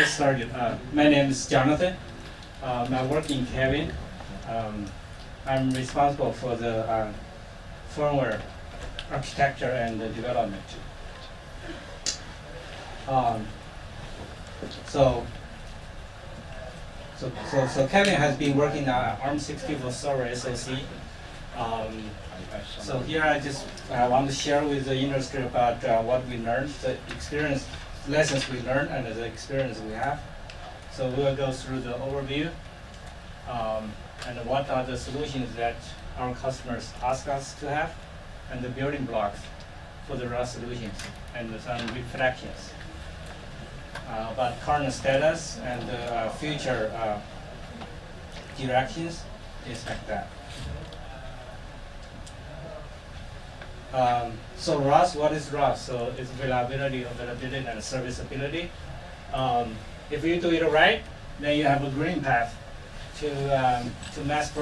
get started. My name is Jonathan. I work in Kevin. I'm responsible for the firmware architecture and the development. So Kevin has been working on Arm64 server SoC. So here I want to share with the industry about what we learned, the experience, lessons we learned, and the experience we have. So we will go through the overview and what are the solutions that our customers ask us to have, and the building blocks for the RAS solutions, and some reflections about current status and future directions, things like that. So RAS, what is RAS? So it's reliability, availability, and serviceability. If you do it right, then you have a green path to mass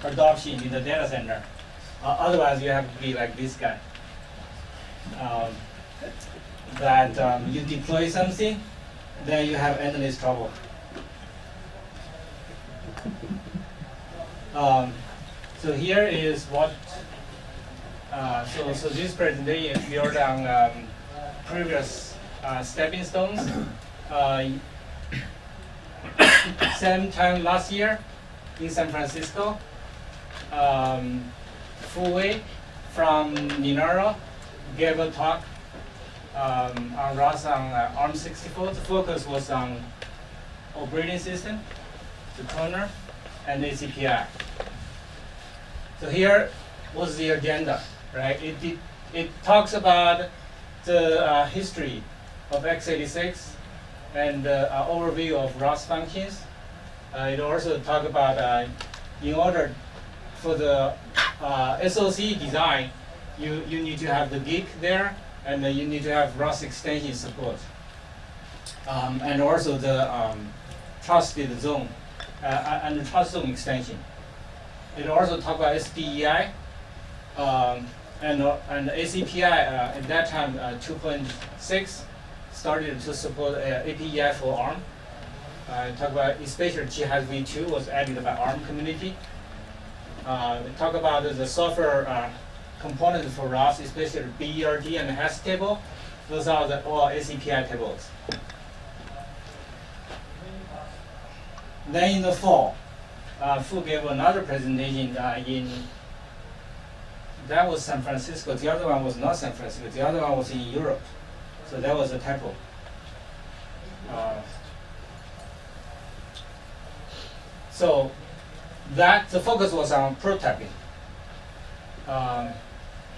adoption in the data center. Otherwise, you have to be like this guy. That you deploy something, then you have endless trouble. So here is what. So this presentation is built on previous stepping stones. Same time last year in San Francisco, Fu Wei from Linaro gave a talk on RAS on Arm64. The focus was on operating system, the kernel, and ACPI. So here was the agenda, right? It talks about the history of x86 and overview of RAS functions. It also talks about in order for the SoC design, you need to have the gig there, and you need to have RAS extension support, and also the trusted zone and the trust zone extension. It also talks about SDEI and ACPI at that time 2.6 started to support API for ARM. Talk about especially Jihad v2 was added by ARM community. Talk about the software components for RAS, especially BERT and hash table. Those are all ACPI tables. Then in the fall, Fu gave another presentation that was San Francisco. The other one was not San Francisco. The other one was in Europe. So that was a typo. So the focus was on prototyping.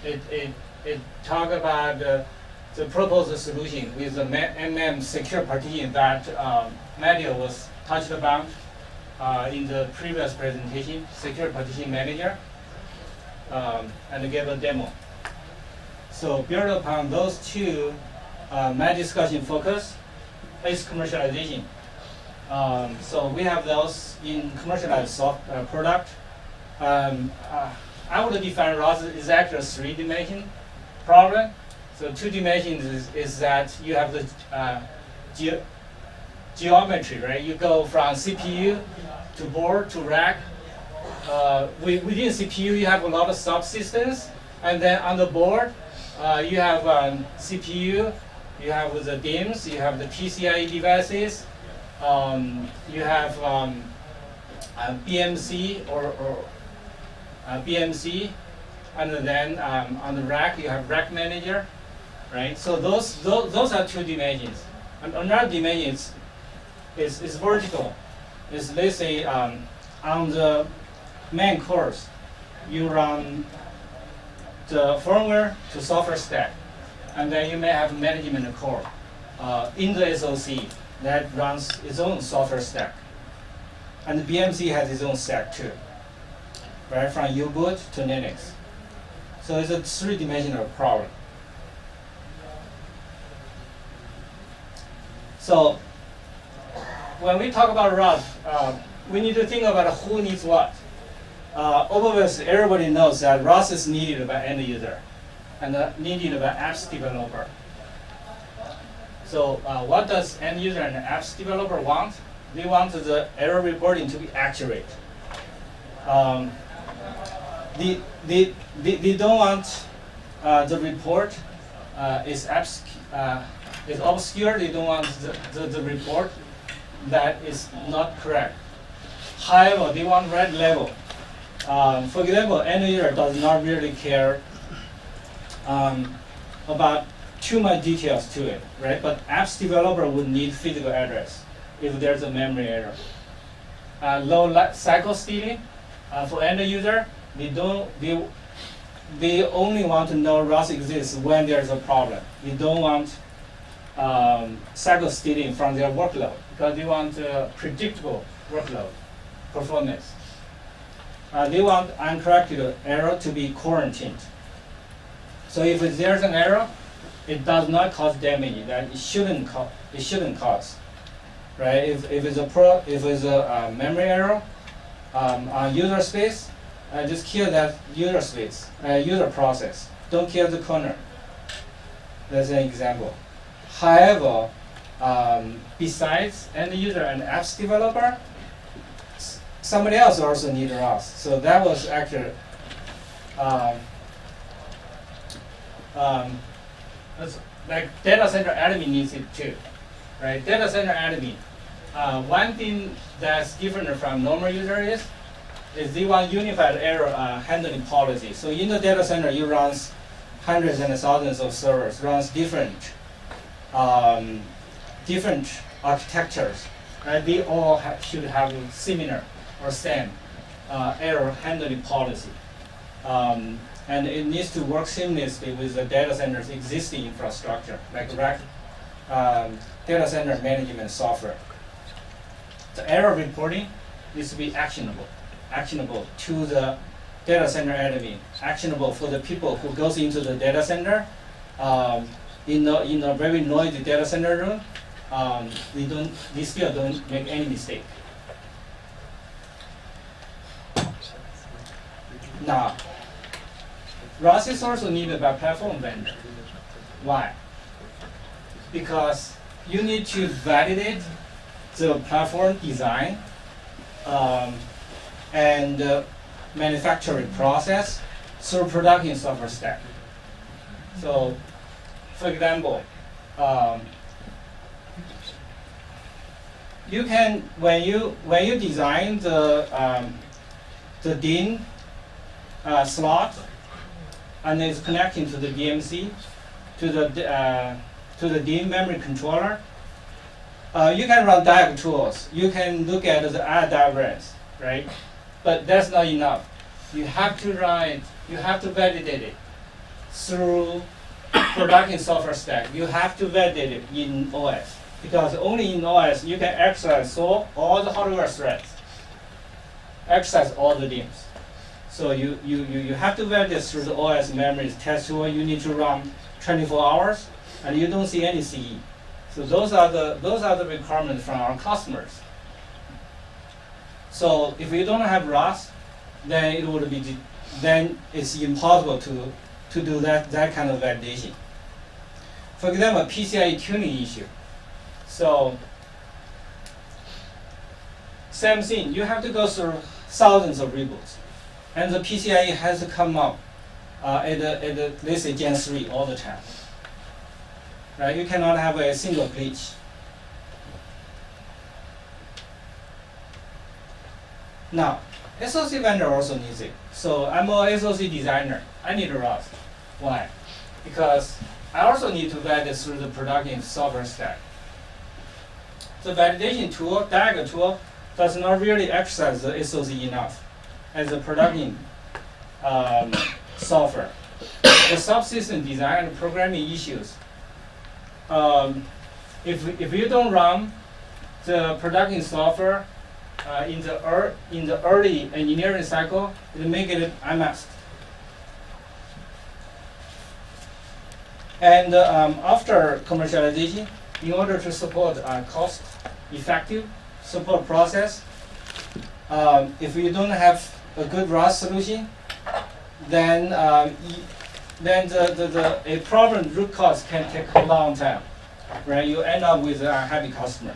It talked about the proposed solution with the MM secure partition that Matthew was touched upon in the previous presentation, secure partition manager, and gave a demo. So built upon those two, my discussion focus is commercialization. So we have those in commercialized product. I would define RAS is actually a three-dimension problem. So two dimensions is that you have the geometry, right? You go from CPU to board to rack. Within CPU, you have a lot of subsystems, and then on the board, you have CPU, you have the DIMMs, you have the PCIe devices, you have BMC or BMC, and then on the rack you have rack manager, right? So those are two dimensions. And another dimension is vertical. Is let's say on the main course, you run the firmware to software stack, and then you may have management core in the SoC that runs its own software stack. And the BMC has its own stack too, right, from U-boot to Linux. So it's a three-dimensional problem. So when we talk about RAS, we need to think about who needs what. Obviously, everybody knows that RAS is needed by end user and needed by apps developer. So what does end user and apps developer want? They want the error reporting to be accurate. They don't want the report is obscure. They don't want the report that is not correct. However, they want red level. For example, end user does not really care about too much details to it, right? But apps developer would need physical address if there's a memory error. Low cycle stealing for end user, they only want to know RAS exists when there's a problem. They don't want cycle stealing from their workload because they want predictable workload performance. They want uncorrected error to be quarantined. So if there's an error, it does not cause damage that it shouldn't cause, right? If it's a memory error on user space, just kill that user space, user process. Don't kill the kernel. That's an example. However, besides end user and apps developer, somebody else also needs RAS. So that was actually like data center admin needs it too, right? Data center admin. One thing that's different from normal user is they want unified error handling policy. So in the data center, you run hundreds and thousands of servers, runs different architectures, right? They all should have similar or same error handling policy. And it needs to work seamlessly with the data center's existing infrastructure, like rack data center management software. The error reporting needs to be actionable to the data center admin, actionable for the people who goes into the data center in a very noisy data center room. They still don't make any mistake. Now, RAS is also needed by platform vendor. Why? Because you need to validate the platform design and manufacturing process through production software stack. So, for example, you can when you design the DIN slot and it's connecting to the DMC to the DIN memory controller. You can run diag tools. You can look at the diagrams, right? But that's not enough. You have to validate it through production software stack. You have to validate it in OS because only in OS you can access all the hardware threads, access all the DIMMs. So you have to validate through the OS memory test tool. You need to run 24 hours, and you don't see any CE. So those are the requirements from our customers. So if you don't have RAS, then it's impossible to do that kind of validation. For example, PCIe tuning issue. So same thing, you have to go through thousands of reboots, and the PCIe has to come up at let's say Gen 3 all the time. Right? You cannot have a single glitch. Now, SoC vendor also needs it. So I'm a SoC designer. I need a RAS. Why? Because I also need to validate through the production software stack. The validation tool, diag tool, does not really exercise the SoC enough as a production software. The subsystem design and programming issues. If you don't run the production software in the early engineering cycle, it make it unmasked. And after commercialization, in order to support cost-effective support process, if you don't have a good RAS solution, then a problem root cause can take a long time. right? You end up with a happy customer.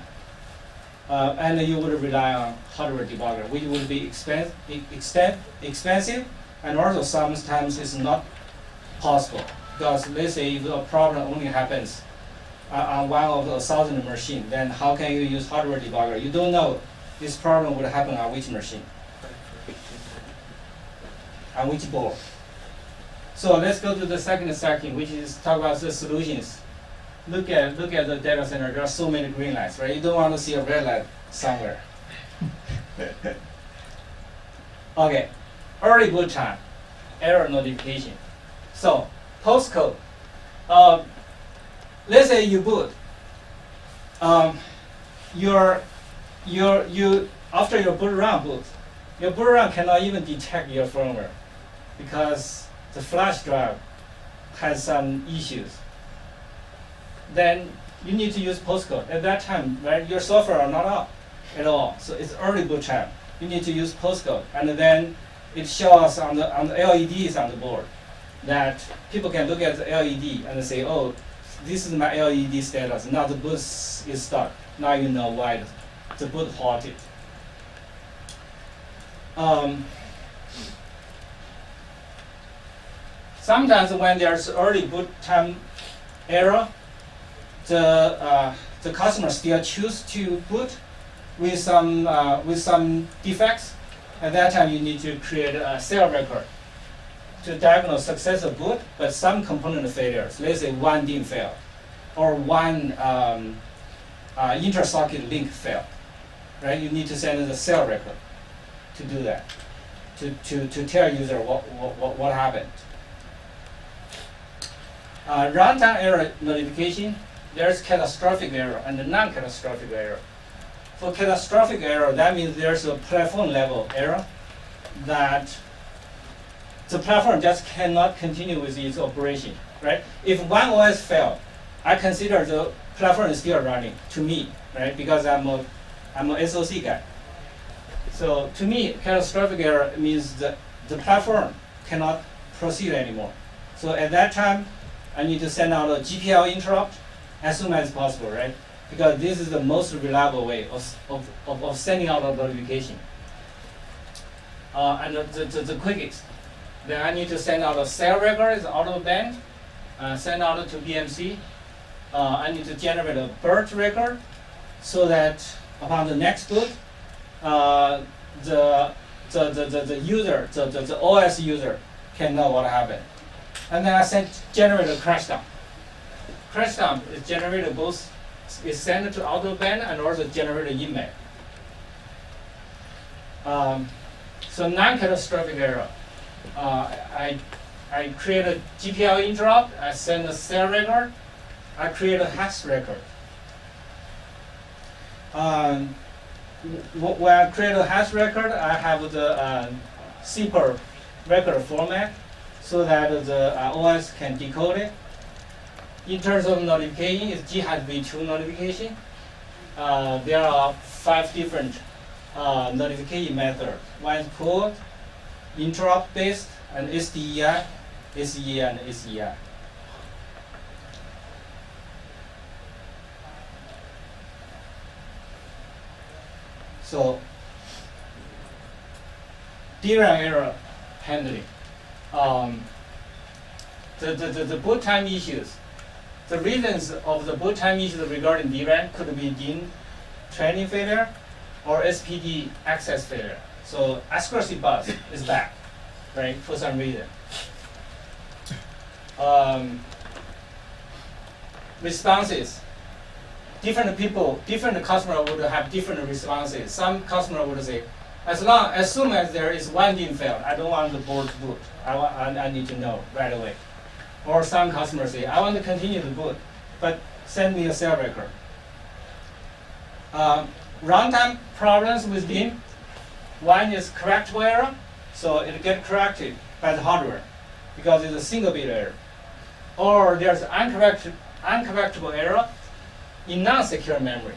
And you would rely on hardware debugger, which would be expensive, and also sometimes it's not possible. Because let's say if a problem only happens on one of the 1,000 machines, then how can you use hardware debugger? You don't know this problem would happen on which machine, on which board. So let's go to the second section, which is talk about the solutions. Look at the data center. There are so many green lights, right? You don't want to see a red light somewhere. Okay, early boot time, error notification. So postcode. Let's say you boot. You after your boot run your boot run cannot even detect your firmware because the flash drive has some issues. Then you need to use postcode. At that time, right, your software are not up at all. So it's early boot time. You need to use postcode, and then it shows on the LEDs on the board that people can look at the LED and say, oh, this is my LED status. Now the boot is stuck. Now you know why the boot halted. Sometimes when there's early boot time error, the customer still choose to boot with some defects. At that time, you need to create a cell record to diagnose successful boot, but some component failures. Let's say one DIMM failed, or one inter-socket link failed. Right? You need to send the cell record to do that, to tell user what happened. Runtime error notification. There's catastrophic error and non-catastrophic error. For catastrophic error, that means there's a platform level error that the platform just cannot continue with its operation, right? If one OS failed, I consider the platform is still running to me, right? Because I'm a SoC guy. So to me, catastrophic error means that the platform cannot proceed anymore. So at that time, I need to send out a GPL interrupt as soon as possible, right? Because this is the most reliable way of sending out a notification. And the quickest. Then I need to send out a cell record, it's auto band, send out to BMC. I need to generate a BERT record so that upon the next boot, the user, the OS user can know what happened. And then I generate a crash dump. Crash dump is generated both, is sent to auto band and also generate an email. So non-catastrophic error. I create a GPL interrupt, I send a cell record, I create a hash record. When I create a hash record, I have the zipper record format so that the OS can decode it. In terms of notification, it's jihad v2 notification. There are 5 different notification methods. One is pull, interrupt based, and SDEI, SEA, and SEI. So, DRAM error handling. The boot time issues. The reasons of the boot time issues regarding DRAM could be DIMM training failure or SPD access failure. So accuracy bus is back, right, for some reason. Responses. Different people, different customer would have different responses. Some customer would say, as soon as there is one DIMM failed, I don't want the board to boot. I need to know right away. Or some customers say, I want to continue to boot, but send me a cell record. Runtime problems with DIMM. One is correctable error, so it gets corrected by the hardware because it's a single bit error. Or there's uncorrectable error in non-secure memory.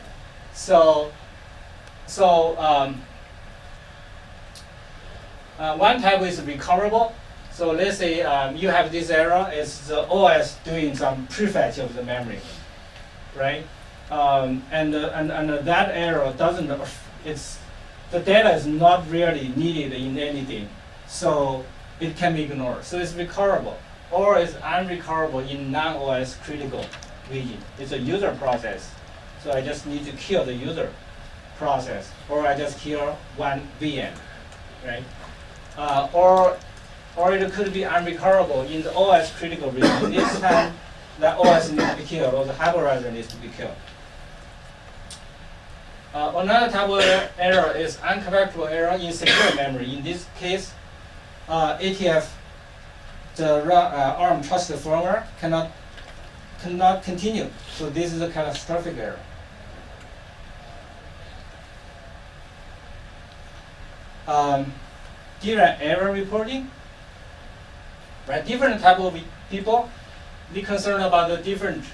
One type is recoverable. So let's say you have this error, it's the OS doing some prefetch of the memory. right? And that error doesn't, the data is not really needed in anything, so it can be ignored. So it's recoverable, or it's unrecoverable in non-OS critical region. It's a user process, so I just need to kill the user process, or I just kill one VM, right? Or it could be unrecoverable in the OS critical region. This time, the OS needs to be killed, or the hypervisor needs to be killed. Another type of error is uncompatible error in secure memory. In this case, ATF, the ARM trusted firmware cannot continue. So this is a catastrophic error. DRAM error reporting. Right, different type of people be concerned about the different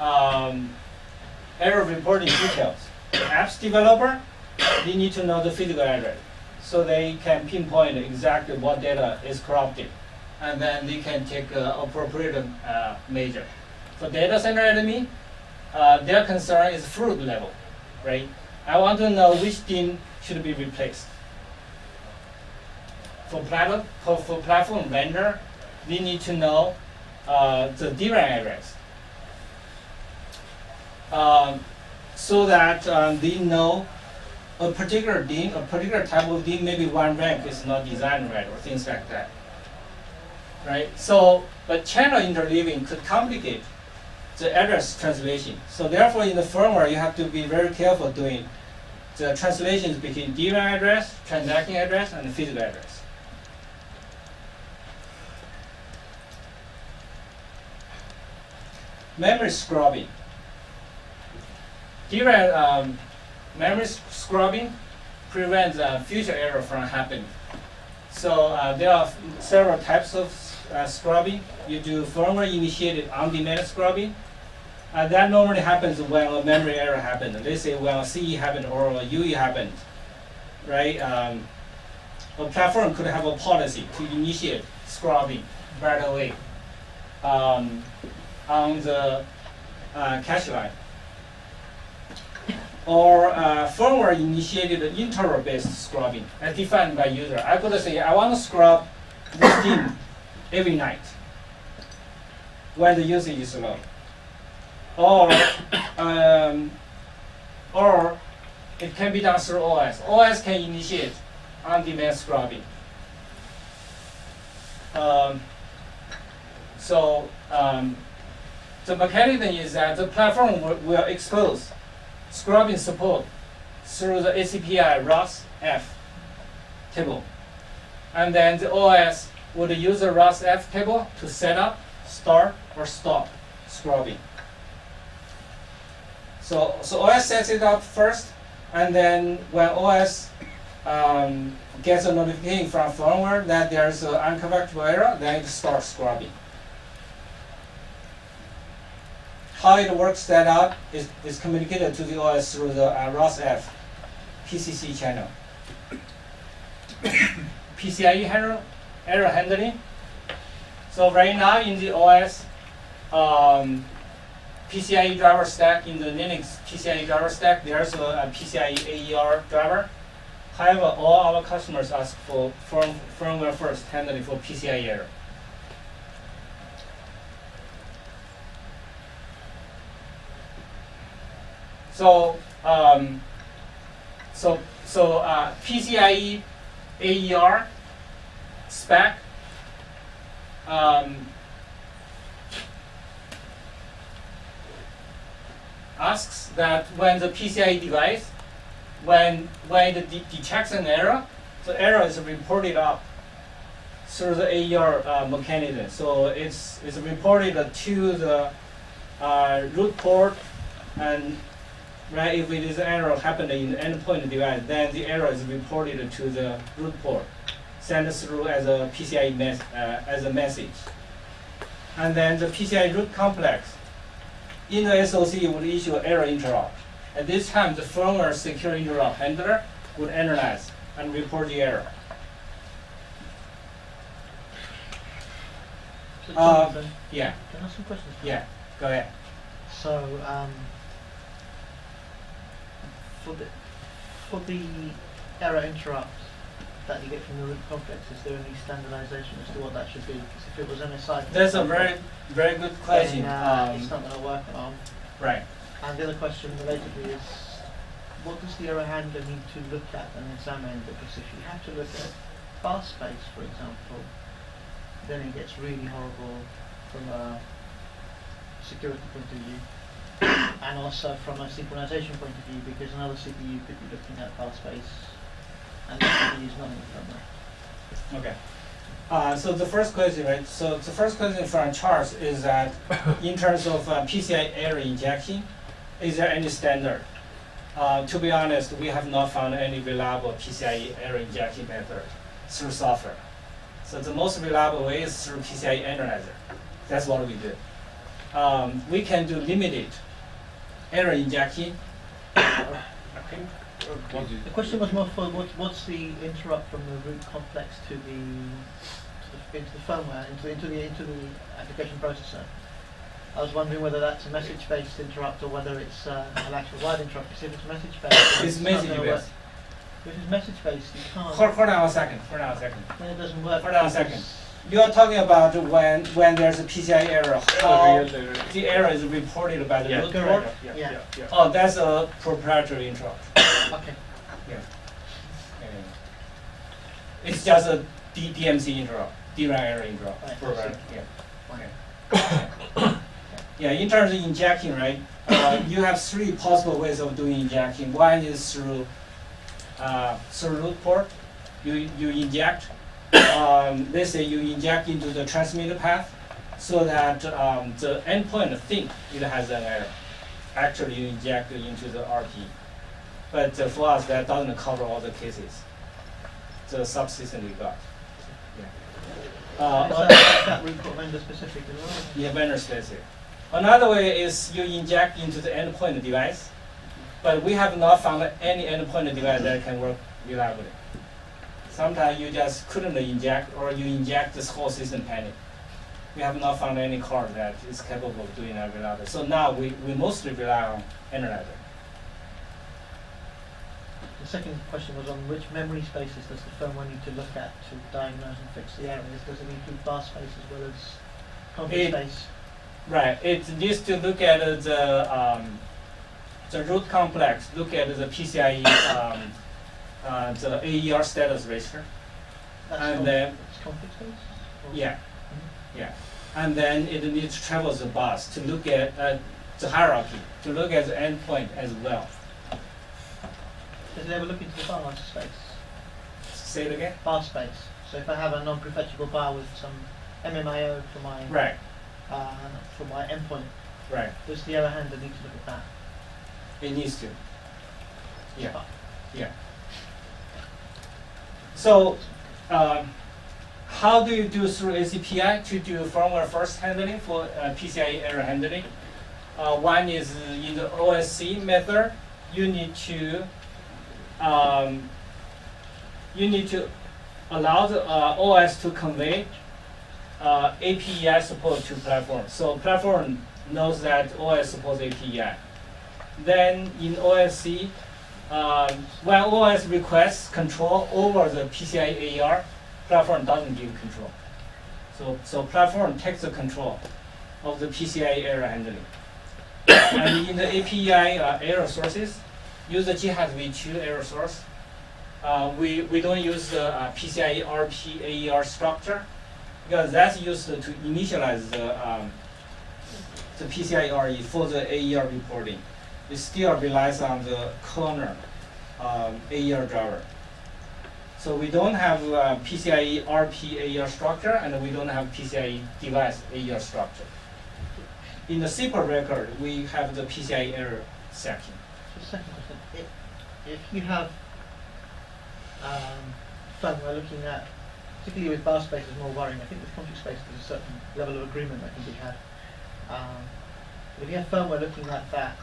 error reporting details. The apps developer, they need to know the physical address, so they can pinpoint exactly what data is corrupted, and then they can take appropriate measure. For data center admin, their concern is fruit level, right? I want to know which DIMM should be replaced. For platform vendor, they need to know the DRAM address, so that they know a particular DIMM, a particular type of DIMM, maybe one rank is not designed right, or things like that, right? So, but channel interleaving could complicate the address translation. So therefore, in the firmware, you have to be very careful doing the translations between DRAM address, transaction address, and the physical address. Memory scrubbing. DRAM memory scrubbing prevents future error from happening. So there are several types of scrubbing. You do firmware initiated on-demand scrubbing. That normally happens when a memory error happened. Let's say when a CE happened or a UE happened, right? A platform could have a policy to initiate scrubbing right away on the cache line. Or firmware initiated interval-based scrubbing as defined by user. I could say, I want to scrub this DIMM every night when the usage is low. Or it can be done through OS. OS can initiate on-demand scrubbing. The mechanism is that the platform will expose scrubbing support through the ACPI RAS-F table. And then the OS would use the RAS-F table to set up, start, or stop scrubbing. So OS sets it up first, and then when OS gets a notification from firmware that there's an uncompatible error, then it starts scrubbing. How it works that out is communicated to the OS through the RAS-F PCC channel. PCIe error handling. So right now in the OS, PCIe driver stack, in the Linux PCIe driver stack, there's a PCIe AER driver. However, all our customers ask for firmware first handling for PCIe error. So PCIe AER spec asks that when the PCIe device, when it detects an error, the error is reported up through the AER mechanism. So it's reported to the root port, and right, if it is an error happened in the endpoint device, then the error is reported to the root port, sent through as a PCIe as a message. And then the PCIe root complex in the SoC would issue an error interrupt. At this time, the firmware secure interrupt handler would analyze and report the error. So Jonathan, Yeah. can I ask some questions? Yeah, go ahead. So for the error interrupt that you get from the root complex, is there any standardization as to what that should be? Because if it was MSI, That's a very good question. then, it's not going to work on. Right. And the other question relatedly is, what does the error handler need to look at and examine? Because if you have to look at bar space, for example, then it gets really horrible from a security point of view, and also from a synchronization point of view, because another CPU could be looking at bar space, and the CPU is not in the firmware. Okay. So the first question, right? So the first question from Charles is that in terms of PCI error injection, is there any standard? To be honest, we have not found any reliable PCIe error injection method through software. So the most reliable way is through PCIe analyzer. That's what we do. We can do limited error injection. The question was more for what's the interrupt from the root complex to the into the firmware, into the application processor. I was wondering whether that's a message-based interrupt or whether it's an actual wide interrupt. Because if it's message-based, It's message-based. If it's message-based, you can't. Hold on a second. Then it doesn't work. Hold on a second. You are talking about when there's a PCI error, how the error is reported by the root port? Yeah. Oh, that's a proprietary interrupt. Okay. Yeah. It's just a DMC interrupt, DRAM error interrupt. Right. Proprietary. Yeah. Okay. Yeah, in terms of injecting, right? You have three possible ways of doing injecting. One is through root port. You inject. Let's say you inject into the transmitter path, so that the endpoint think it has an error. Actually, you inject into the RP. But for us, that doesn't cover all the cases. The subsystem we got. Yeah. Is that root port vendor specific as well? Yeah, vendor specific. Another way is you inject into the endpoint device, but we have not found any endpoint device that can work reliably. Sometimes you just couldn't inject, or you inject this whole system panic. We have not found any card that is capable of doing that reliably. So now we mostly rely on analyzer. The second question was on which memory spaces does the firmware need to look at to diagnose and fix the errors? Does it include bar space as well as config space? Right. It needs to look at the root complex, look at the PCIe, the AER status register. And then it's config space? Yeah. Yeah. And then it needs to traverse the bus to look at the hierarchy, to look at the endpoint as well. Does it ever look into the bar space? Say it again? Bar space. So if I have a non-prefetchable bar with some MMIO for my endpoint, Right. does the error handler need to look at that? It needs to. Yeah. Fine. Yeah. So, how do you do through ACPI to do firmware first handling for PCIe error handling? One is in the OSC method. You need to allow the OS to convey APEI support to platform. So platform knows that OS supports APEI. Then in OSC, when OS requests control over the PCIe AER, platform doesn't give control. So platform takes the control of the PCIe error handling. And in the APEI error sources, use the jihad v2 error source. We don't use the PCIe RP AER structure, because that's used to initialize the PCIe RE for the AER reporting. It still relies on the kernel AER driver. So we don't have PCIe RP AER structure, and we don't have PCIe device AER structure. In the SIPR record, we have the PCIe error section. So second question, if you have firmware looking at, particularly with bar space is more worrying. I think with config space there's a certain level of agreement that can be had. But if you have firmware looking at that,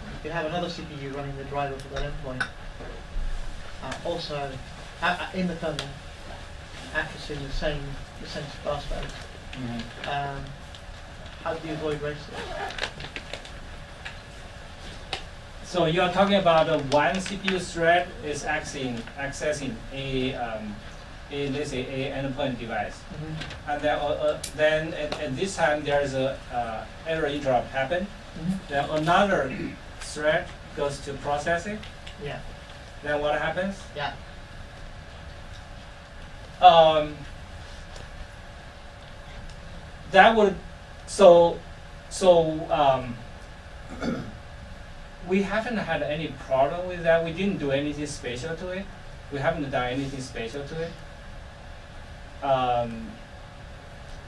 you can have another CPU running the driver for that endpoint. Also, in the kernel, accessing the same bar space. Mm-hmm. How do you avoid races? So you are talking about one CPU thread is accessing let's say a endpoint device, and then at this time there is a error interrupt happen. Then another thread goes to process it. Yeah. Then what happens? Yeah. That would we haven't had any problem with that. We didn't do anything special to it. We haven't done anything special to it.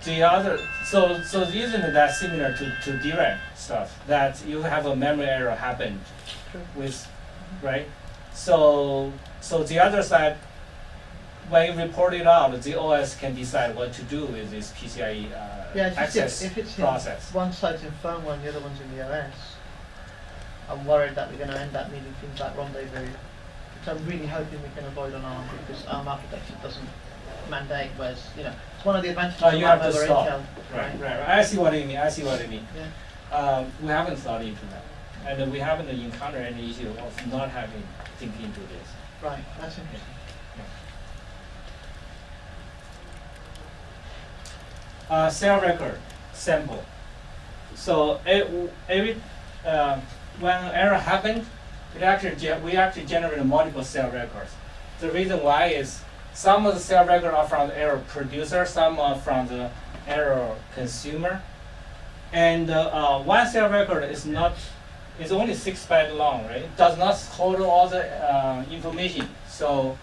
The other, so isn't that similar to DRAM stuff, that you have a memory error happen with, right? So the other side, when you report it out, the OS can decide what to do with this PCIe access if it's process. One side's in firmware and the other one's in the OS. I'm worried that we're going to end up needing things like rendezvous, which I'm really hoping we can avoid on ARM, because ARM architecture doesn't mandate, whereas, it's one of the advantages of You ARM have to over stop. Intel. Right. I see what you mean. Yeah. We haven't thought into that, and we haven't encountered any issue of not having think into this. Right, that's interesting. Cell record sample. So when error happened, we actually generated multiple cell records. The reason why is some of the cell records are from the error producer, some are from the error consumer, and one cell record is only 6 bytes long, right? It does not hold all the information. So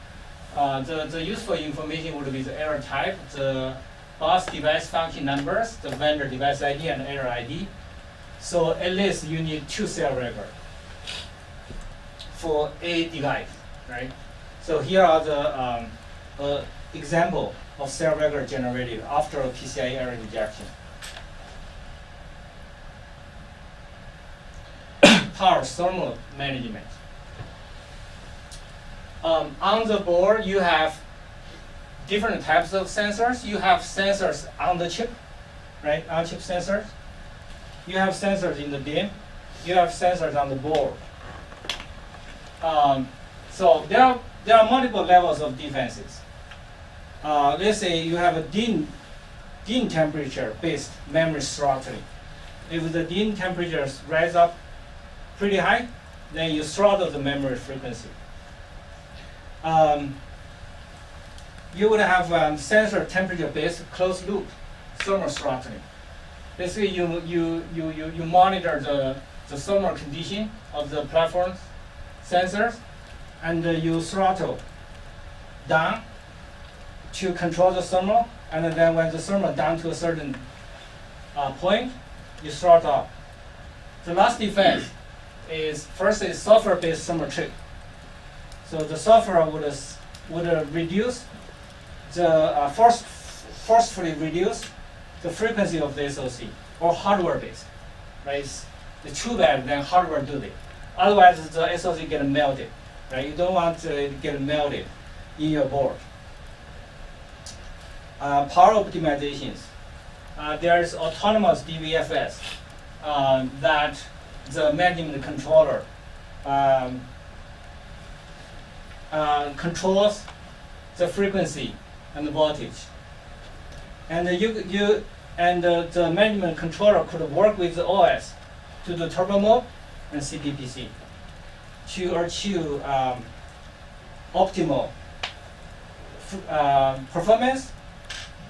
the useful information would be the error type, the bus device function numbers, the vendor device ID, and error ID. So at least you need 2 cell records for a device, right? So here are the example of cell record generated after a PCIe error injection. Power thermal management. On the board, you have different types of sensors. You have sensors on the chip, right? On-chip sensors. You have sensors in the DIMM. You have sensors on the board. So there are multiple levels of defenses. Let's say you have a DIMM temperature-based memory throttling. If the DIMM temperatures rise up pretty high, then you throttle the memory frequency. You would have sensor temperature-based closed loop thermal throttling. Basically, you monitor the thermal condition of the platform sensors, and you throttle down to control the thermal, and then when the thermal down to a certain point, you throttle up. The last defense is software-based thermal trick. So the software would reduce the forcefully reduce the frequency of the SoC, or hardware-based, right? It's too bad then hardware do it. Otherwise, the SoC get melted, right? You don't want to get melted in your board. Power optimizations. There is autonomous DVFS that the management controller controls the frequency and the voltage, and the management controller could work with the OS to do turbo mode and CPPC to achieve optimal performance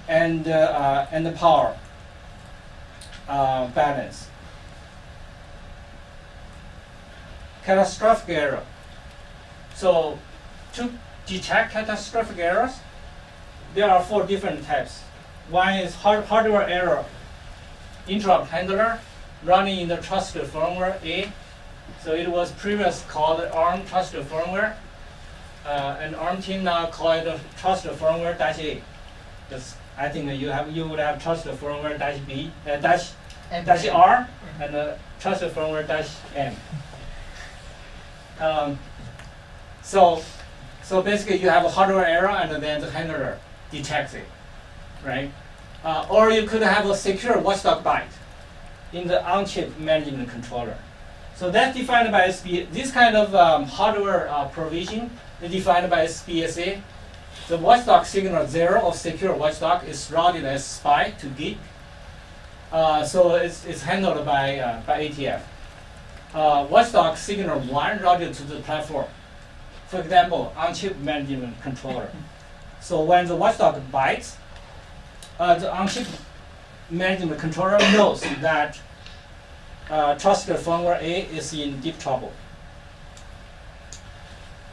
and the power balance. Catastrophic error. So to detect catastrophic errors, there are 4 different types. One is hardware error interrupt handler running in the trusted firmware A. So it was previously called ARM trusted firmware, and ARM team now call it trusted firmware -A. Because I think you would have trusted firmware -B -R and trusted firmware -M. So basically you have a hardware error and then the handler detects it, right? Or you could have a secure watchdog byte in the on-chip management controller. So that's defined by this kind of hardware provision is defined by SPSA. The watchdog signal 0 of secure watchdog is routed as SPI to gig. So it's handled by ATF. Watchdog signal 1 routed to the platform. For example, on-chip management controller. So when the watchdog bites, the on-chip management controller knows that trusted firmware A is in deep trouble.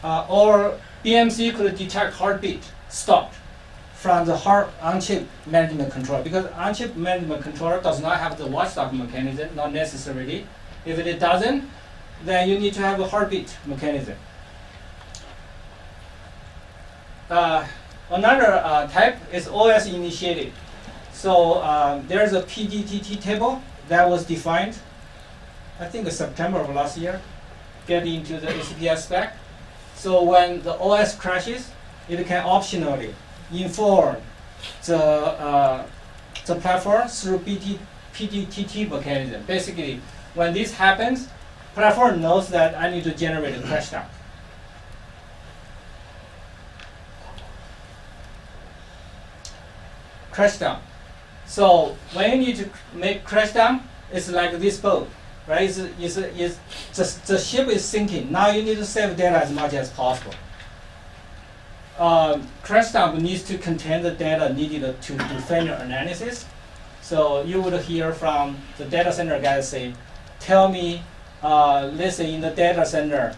Or BMC could detect heartbeat stopped from the on-chip management controller, because on-chip management controller does not have the watchdog mechanism, not necessarily. If it doesn't, then you need to have a heartbeat mechanism. Another type is OS initiated. So there's a PDTT table that was defined, I think in September of last year, getting into the HPS spec. So when the OS crashes, it can optionally inform the platform through PDTT mechanism. Basically, when this happens, platform knows that I need to generate a crash dump. Crash dump. So when you need to make crash dump, it's like this boat, right? The ship is sinking. Now you need to save data as much as possible. Crash dump needs to contain the data needed to do failure analysis. So you would hear from the data center guys say, tell me, let's say in the data center,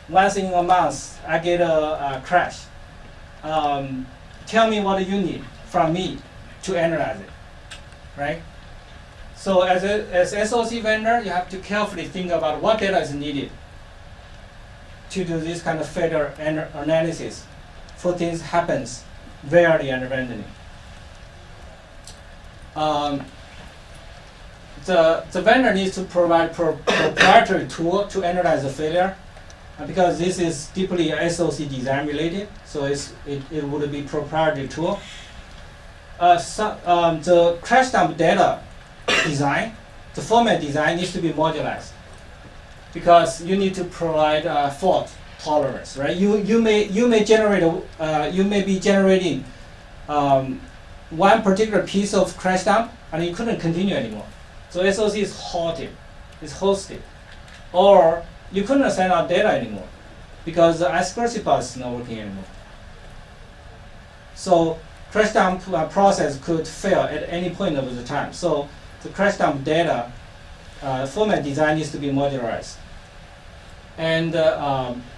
once in a month I get a crash. Tell me what you need from me to analyze it, right? So as SOC vendor, you have to carefully think about what data is needed to do this kind of failure analysis for things happens rarely and randomly. The vendor needs to provide proprietary tool to analyze the failure, because this is deeply SOC design related, so it would be proprietary tool. The crash dump data design, the format design needs to be modularized, because you need to provide fault tolerance, right? You may be generating one particular piece of crash dump and you couldn't continue anymore. So SOC is halted, is hosted, or you couldn't send out data anymore because the I2C bus is not working anymore. So crash dump process could fail at any point of the time. So the crash dump data format design needs to be modularized. And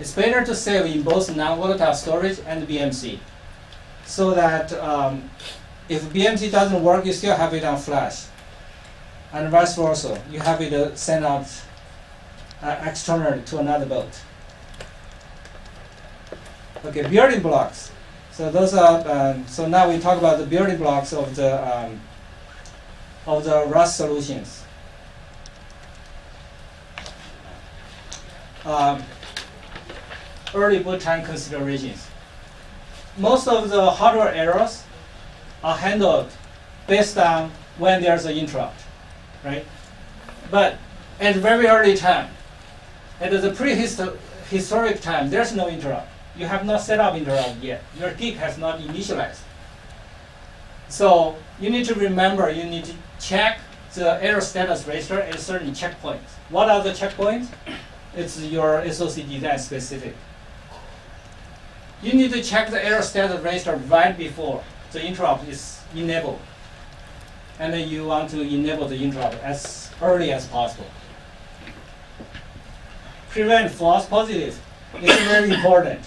it's better to save in both non-volatile storage and BMC, so that if BMC doesn't work, you still have it on flash, and vice versa. You have it sent out externally to another boat. Okay, building blocks. So those are. So now we talk about the building blocks of the RAS solutions. Early boot time considerations. Most of the hardware errors are handled based on when there's an interrupt, right? But at very early time, at the prehistoric time, there's no interrupt. You have not set up interrupt yet. Your gig has not initialized. So you need to remember, you need to check the error status register at certain checkpoints. What are the checkpoints? It's your SOC design specific. You need to check the error status register right before the interrupt is enabled. And then you want to enable the interrupt as early as possible. Prevent false positives. It's very important.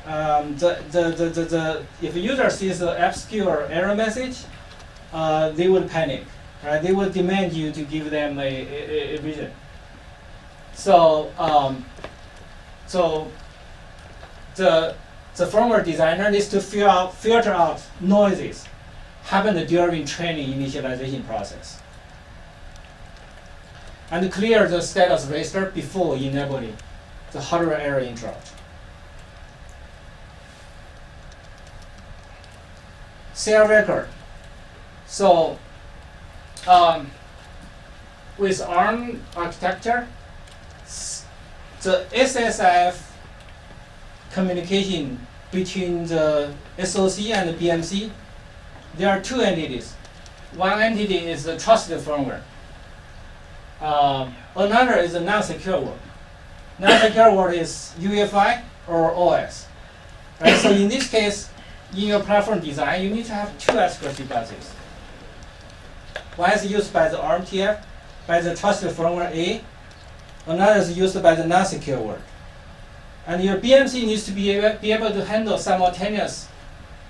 If a user sees an obscure error message, they will panic, right? They will demand you to give them a reason. So, the firmware designer needs to filter out noises happened during training initialization process, and clear the status register before enabling the hardware error interrupt. Share record. So, with ARM architecture, the SSF communication between the SoC and the BMC, there are two entities. One entity is the trusted firmware. Another is a non-secure world. Non-secure world is UEFI or OS. Right? So in this case, in your platform design, you need to have two security buses. One is used by the RMTF, by the trusted firmware A. Another is used by the non-secure world. And your BMC needs to be able to handle simultaneous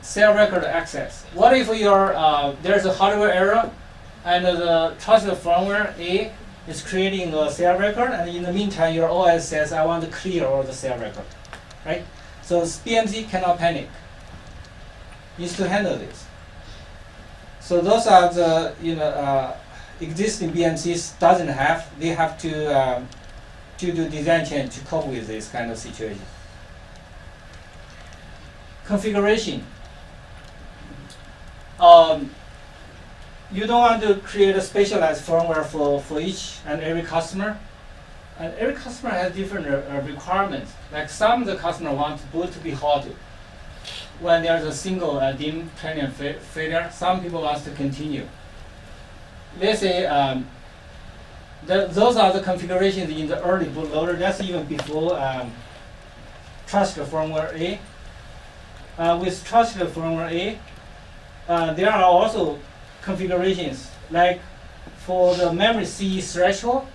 cell record access. What if there's a hardware error and the trusted firmware A is creating a cell record, and in the meantime your OS says, I want to clear all the cell record, right? So BMC cannot panic. Needs to handle this. So those are the existing BMCs doesn't have. They have to do design change to cope with this kind of situation. Configuration. You don't want to create a specialized firmware for each and every customer. And every customer has different requirements. Like some of the customer want boot to be hot when there's a single DIMM training failure. Some people want to continue. Let's say those are the configurations in the early bootloader. That's even before trusted firmware A. With trusted firmware A, there are also configurations like for the memory C threshold.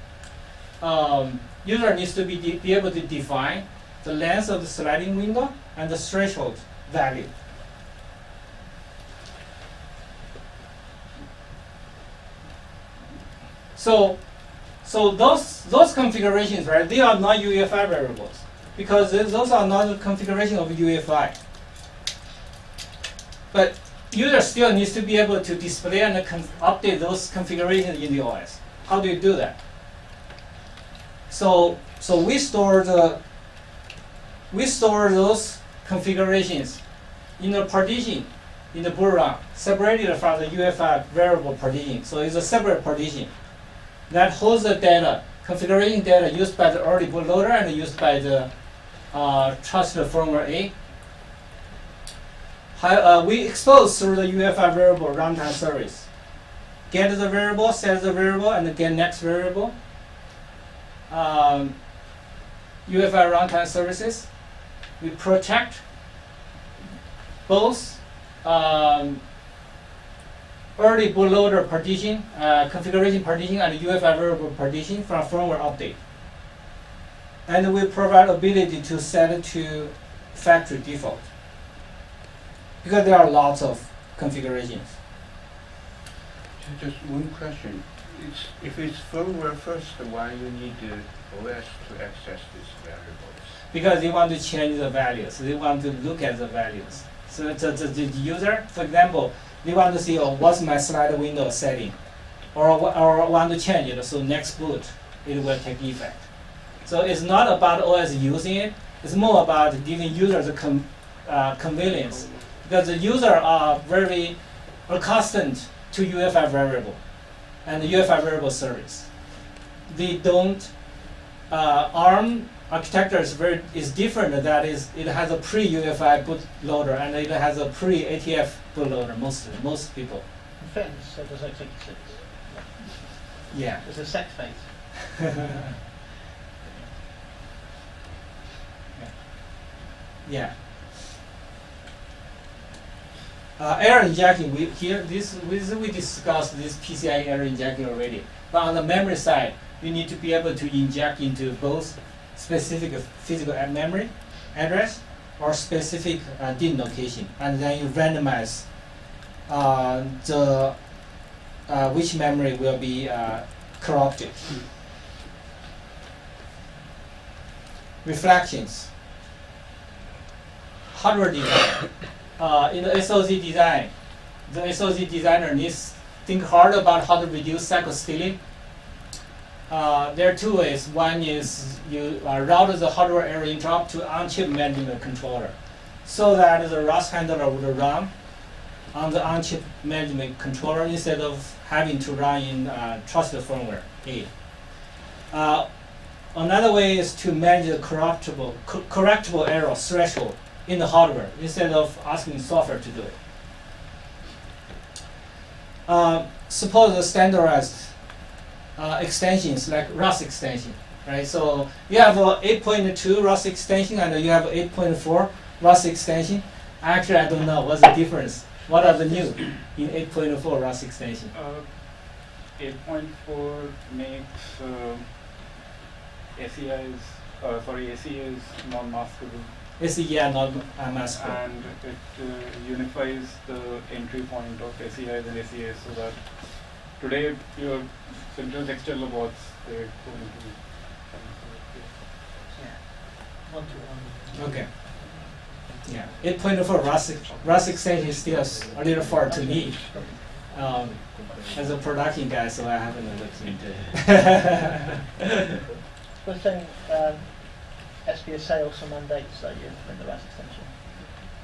User needs to be able to define the length of the sliding window and the threshold value. So those configurations, right? They are not UEFI variables because those are not the configuration of UEFI. But user still needs to be able to display and update those configurations in the OS. How do you do that? So we store those configurations in a partition in the boot RAM, separated from the UEFI variable partition. So it's a separate partition that holds the data, configuration data used by the early bootloader and used by the trusted firmware A. We expose through the UEFI variable runtime service. Get the variable, set the variable, and get next variable. UEFI runtime services. We protect both early bootloader partition, configuration partition, and UEFI variable partition from firmware update. And we provide ability to set it to factory default, because there are lots of configurations. Just one question. If it's firmware first, why you need the OS to access these variables? Because they want to change the values. They want to look at the values. So the user, for example, they want to see, what's my slide window setting? Or want to change it, so next boot, it will take effect. So it's not about OS using it. It's more about giving users a convenience. Because the user are very accustomed to UEFI variable and the UEFI variable service. They don't, ARM architecture is different. That is, it has a pre-UEFI bootloader and it has a pre-ATF bootloader, most people. In fairness, so does x86. Yeah. It's a sex phase. Yeah. Error injection, we discussed this PCIe error injection already. But on the memory side, you need to be able to inject into both specific physical memory address or specific DIMM location, and then you randomize which memory will be corrupted. Reflections. Hardware design. In the SoC design, the SoC designer needs to think hard about how to reduce cycle stealing. There are two ways. One is you route the hardware error interrupt to on-chip management controller, so that the RAS handler would run on the on-chip management controller instead of having to run in trusted firmware A. Another way is to manage the correctable error threshold in the hardware instead of asking software to do it. Suppose the standardized extensions like RAS extension, right? So you have a 8.2 RAS extension and you have 8.4 RAS extension. Actually, I don't know what's the difference. What are the new in 8.4 RAS extension? 8.4 makes ACIs, ACAs non-maskable, SEI not maskable. and it unifies the entry point of ACIs and ACAs so that today your simple textual bots, they go into One to one. Okay. Yeah, 8.4 RAS extension is still a little far to me. As a production guy, so I haven't looked into it. We're saying SPSA also mandates that you implement the RAS extension.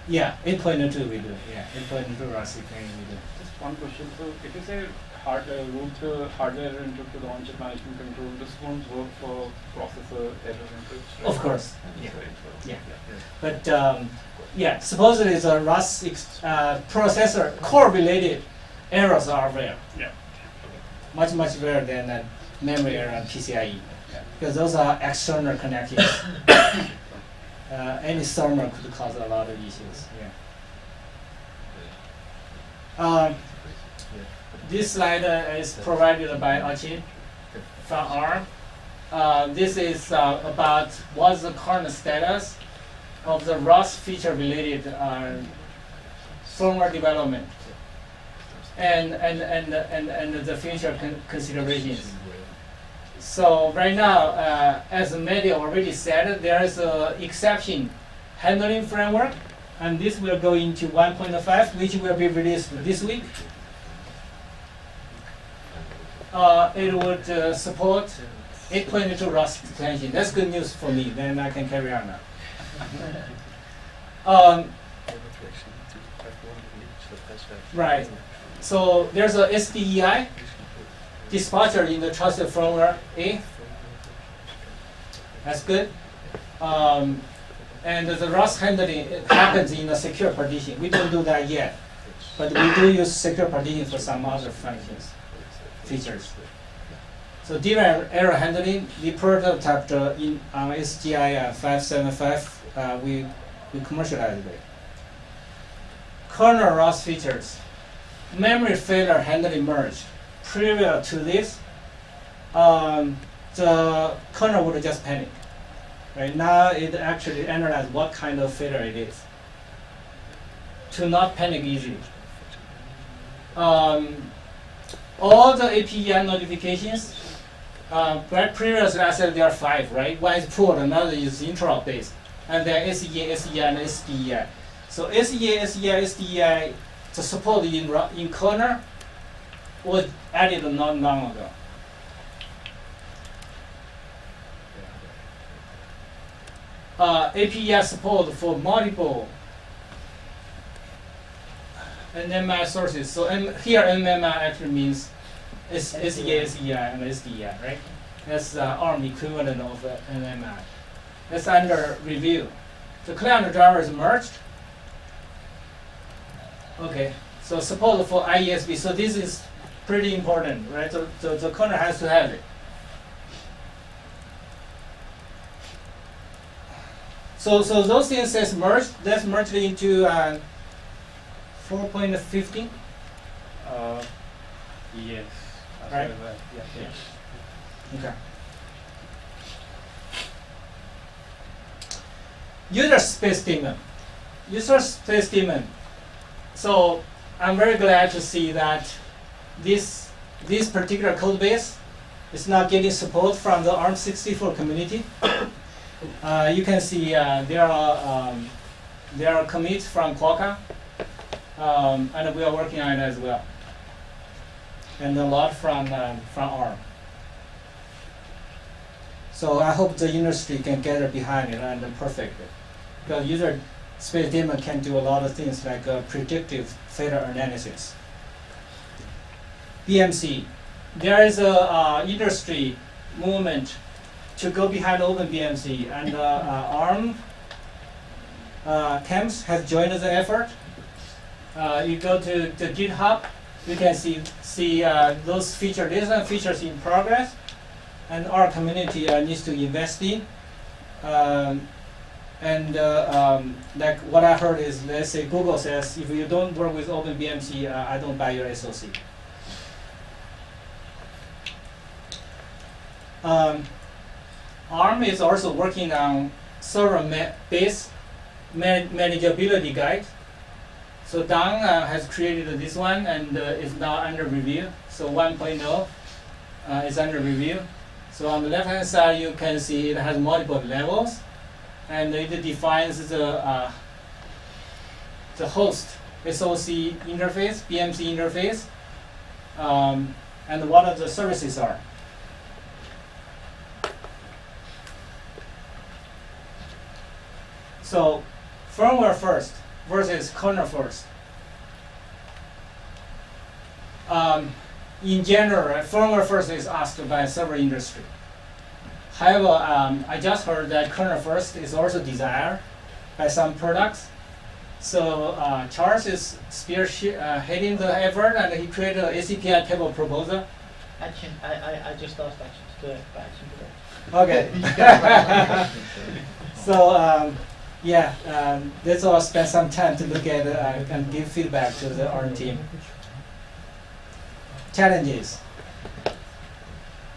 Yeah, 8.2 we do. Yeah, 8.2 RAS extension we do. Just one question. So if you say root the hardware input to the on-chip management control, this won't work for processor error inputs, right? Of course. Yeah. Right, so- Yeah. But yeah, supposedly the RAS processor core-related errors are rare. Yeah. Much rarer than memory error and PCIe. Because those are external connections. Any thermal could cause a lot of issues. Yeah. This slide is provided by Achin from Arm. This is about what's the current status of the RAS feature-related firmware development and the future considerations. So right now, as Mehdi already said, there is an exception handling framework, and this will go into 1.5, which will be released this week. It would support 8.2 RAS extension. That's good news for me. Then I can carry on now. Right. So there's a SDEI dispatcher in the trusted firmware A. That's good. And the RAS handling happens in a secure partition. We don't do that yet, but we do use secure partition for some other functions, features. So DRAM error handling, the prototype in SGI 575, we commercialized it. Kernel RAS features, memory failure handling merge. Prior to this, the kernel would just panic. Right now, it actually analyzes what kind of failure it is to not panic easily. All the API notifications, previously I said there are 5, right? One is pulled, another is interrupt based, and then SEA, SEI, and SDEI. So SEA, SEI, SDEI, the support in kernel was added not long ago. API support for multiple NMI sources. So here NMI actually means SEA, SEI, and SDEI, right? That's ARM equivalent of NMI. That's under review. The client driver is merged. Okay, so support for IESB. So this is pretty important, right? So the kernel has to have it. So those things says merged. That's merged into 4.15. Yes. Right. Yeah. Okay. User space daemon. User space daemon. So I'm very glad to see that this particular code base is now getting support from the Arm64 community. You can see there are commits from Qualcomm, and we are working on it as well, and a lot from Arm. So I hope the industry can gather behind it and perfect it, because user space daemon can do a lot of things like predictive failure analysis. BMC, there is a industry movement to go behind OpenBMC, and ARM Camps has joined the effort. You go to the GitHub, you can see those features. These are features in progress, and our community needs to invest in. Like what I heard is, let's say Google says, if you don't work with OpenBMC, I don't buy your SoC. ARM is also working on server-based manageability guide. So Zhang has created this one and is now under review. So 1.0 is under review. So on the left-hand side, you can see it has multiple levels, and it defines the host SoC interface, BMC interface, and what the services are. So firmware first versus kernel first. In general, firmware first is asked by server industry. However, I just heard that kernel first is also desired by some products. So Charles is heading the effort, and he created an ACPI table proposal. Actually, I just asked Action to do it, but Action did it. Okay. So let's all spend some time to look at and give feedback to our team. Challenges.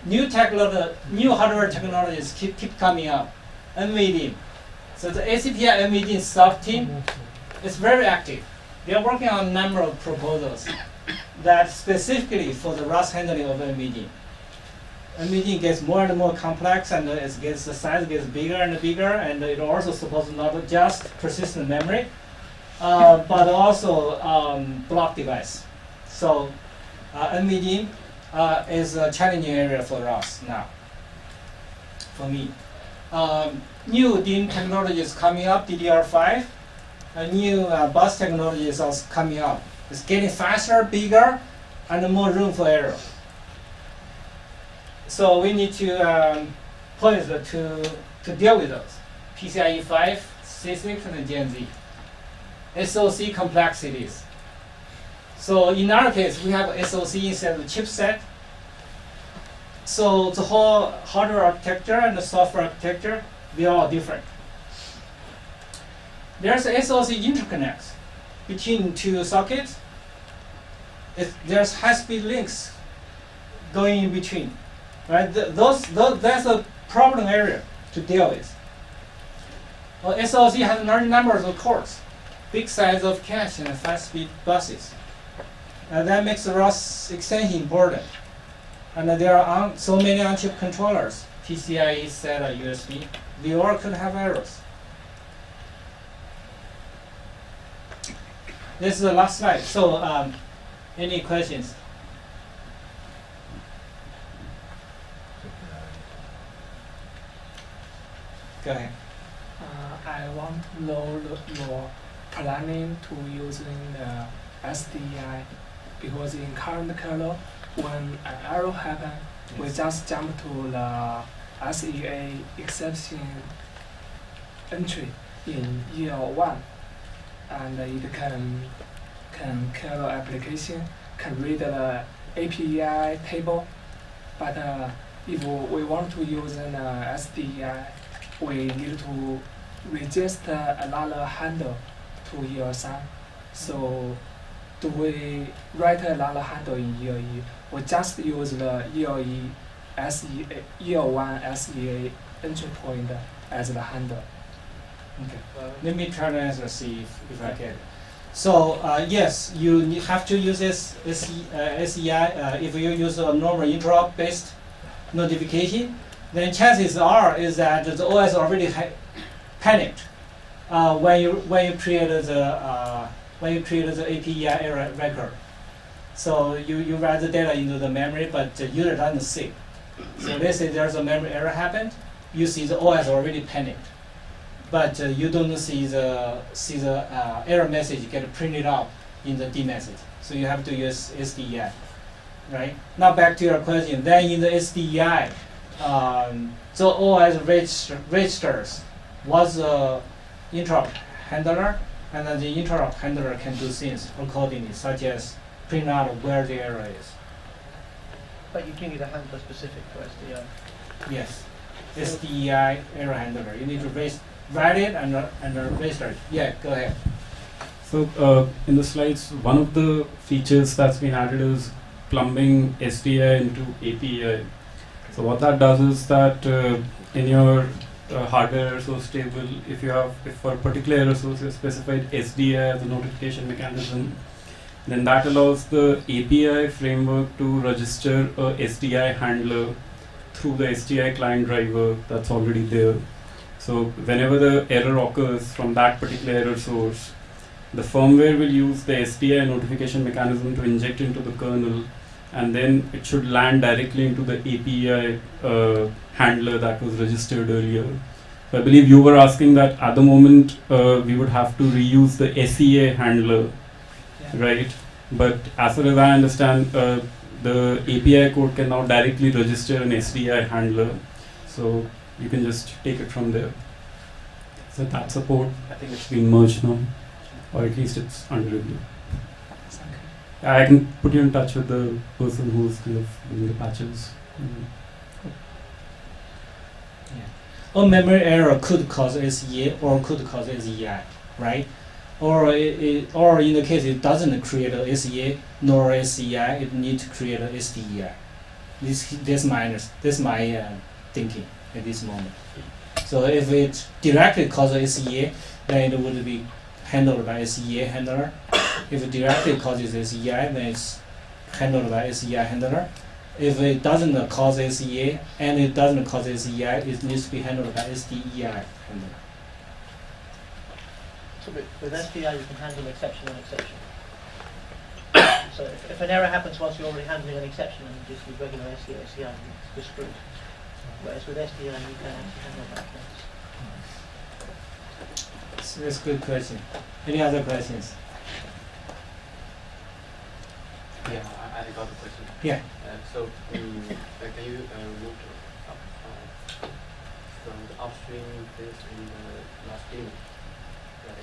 New hardware technologies keep coming up. NVIDIA. So the ACPI NVIDIA sub team is very active. They are working on a number of proposals that specifically for the RAS handling of NVIDIA. NVIDIA gets more and more complex, and the size gets bigger and bigger, and it also supports not just persistent memory, but also block device. So NVIDIA is a challenging area for us now, for me. New DIMM technologies coming up, DDR5, a new bus technology is also coming up. It's getting faster, bigger, and more room for error. So we need to points to deal with those. PCIe 5, C6, and Gen Z. SoC complexities. So in our case, we have SoC instead of chipset. So the whole hardware architecture and the software architecture, they are all different. There's SoC interconnects between two sockets. There's high-speed links going in between. Right? That's a problem area to deal with. Well, SoC has large numbers of cores, big size of cache, and fast-speed buses. That makes the RAS extension important. And there are so many on-chip controllers, PCIe, SATA, USB. They all could have errors. This is the last slide. So, any questions? Go ahead. I want to know your planning to using the SDI, because in current kernel, when an error happens, we just jump to the SEA exception entry in year 1, and it can kill the application, can read the API table, but if we want to use an SDI, we need to register another handle to year 3. So do we write another handle in year E? We just use the year 1 SEA entry point as the handle. Okay. Let me try to answer, see if I can. So yes, you have to use this SEI. If you use a normal interrupt-based notification, then chances are is that the OS already panicked when you created the API error record. So you write the data into the memory, but the user doesn't see. So let's say there's a memory error happened, you see the OS already panicked, but you don't see the error message get printed out in the D message. So you have to use SDI. right? Now back to your question. Then in the SDI, so OS registers was the interrupt handler, and then the interrupt handler can do things accordingly, such as print out where the error is. But you do need a handler specific for SDI. Yes, SDI error handler. You need to write it and register it. Yeah, go ahead. So in the slides, one of the features that's been added is plumbing SDI into API. So what that does is that in your hardware error source table, if for a particular error source you specified SDI as a notification mechanism, then that allows the API framework to register a SDI handler through the SDI client driver that's already there. So whenever the error occurs from that particular error source, the firmware will use the SDI notification mechanism to inject into the kernel, and then it should land directly into the API handler that was registered earlier. So I believe you were asking that at the moment we would have to reuse the SEA handler, right? But as far as I understand, the API code can now directly register an SDI handler, so you can just take it from there. So that support, I think it's been merged now, or at least it's under review. I can put you in touch with the person who's kind of doing the patches. A memory error could cause SEA or could cause SEI, right? Or or in the case it doesn't create a SEA nor SEI, it needs to create a SDEI. This my thinking at this moment. So if it directly causes SEA, then it would be handled by SEA handler. If it directly causes SEI, then it's handled by SEI handler. If it doesn't cause SEA and it doesn't cause SEI, it needs to be handled by SDEI handler. So with SDI you can handle exception and exception. So if an error happens whilst you're already handling an exception and you just use regular SDI, you're screwed. Whereas with SDI you can actually handle that things. So that's a good question. Any other questions? Yeah, I got the question. Yeah. So can you move to from the upstream this in the last beam?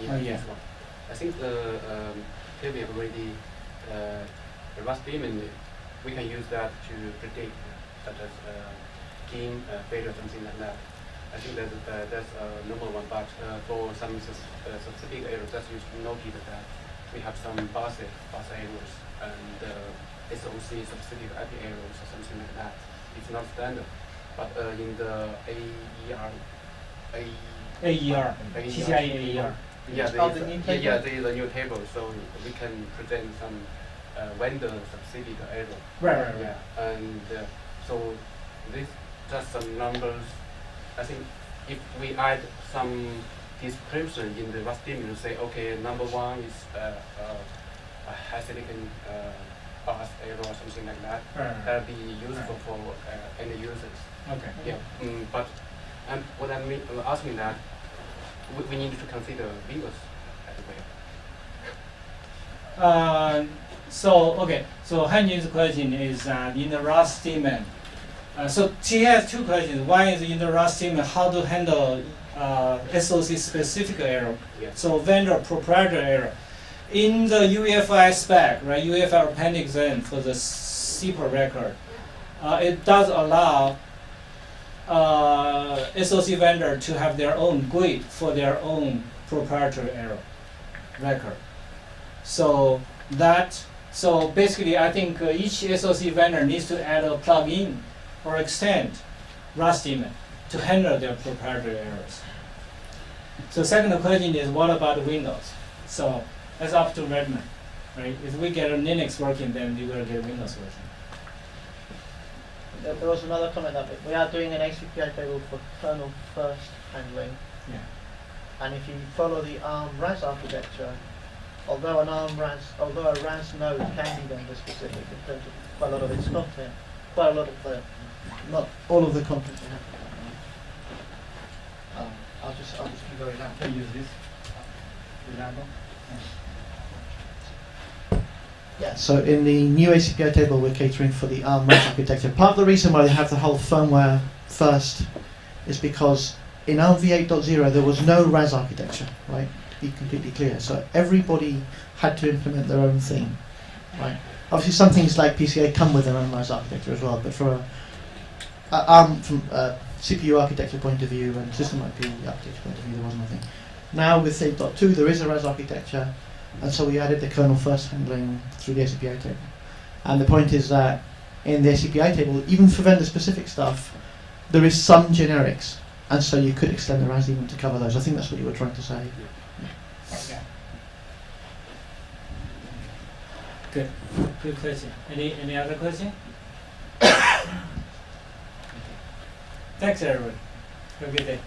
Oh, yeah. I think here we have already the last beam, and we can use that to predict such as team failure or something like that. I think that's a normal one, but for some specific errors, that's used to notice that we have some bus errors and SOC specific IP errors or something like that. It's not standard, but in the PCIe AER. Yeah, the the new table, so we can present some vendor specific error. Right. Yeah, and so this just some numbers. I think if we add some description in the last beam, you say, okay, number one is a high silicon bus error or something like that. That'll be useful for end users. Okay. Yeah, but what I'm asking that we need to consider Windows as well. So Hanjin's question is in the RAS statement. So she has two questions. One is in the RAS statement, how to handle SOC specific error. Yeah. So vendor proprietary error. In the UEFI spec, right, UEFI Appendix N for the SIPA record, it does allow SOC vendor to have their own GUID for their own proprietary error record. So basically, I think each SOC vendor needs to add a plugin or extend RAS daemon to handle their proprietary errors. So second question is, what about Windows? So that's up to Redmond, right? If we get a Linux working, then we will get Windows working. There was another comment that we are doing an HCPI table for kernel first handling. Yeah. And if you follow the ARM RAS architecture, although a RAS node can be vendor specific in terms of quite a lot of its content, not all of the content we have. I'll just be very loud. Can use this example. Yeah, so in the new ACPI table, we're catering for the ARM RAS architecture. Part of the reason why they have the whole firmware first is because in ARM v8.0 there was no RAS architecture, right? To be completely clear. So everybody had to implement their own thing, right? Obviously some things like PCIe come with their own RAS architecture as well, but from a CPU architecture point of view and system IP architecture point of view, there was nothing. Now with 8.2 there is a RAS architecture, and so we added the kernel first handling through the ACPI table. And the point is that in the ACPI table, even for vendor specific stuff, there is some generics, and so you could extend the RAS even to cover those. I think that's what you were trying to say. Okay. Good. Good question. Any other question? Thanks everyone. Have a good day.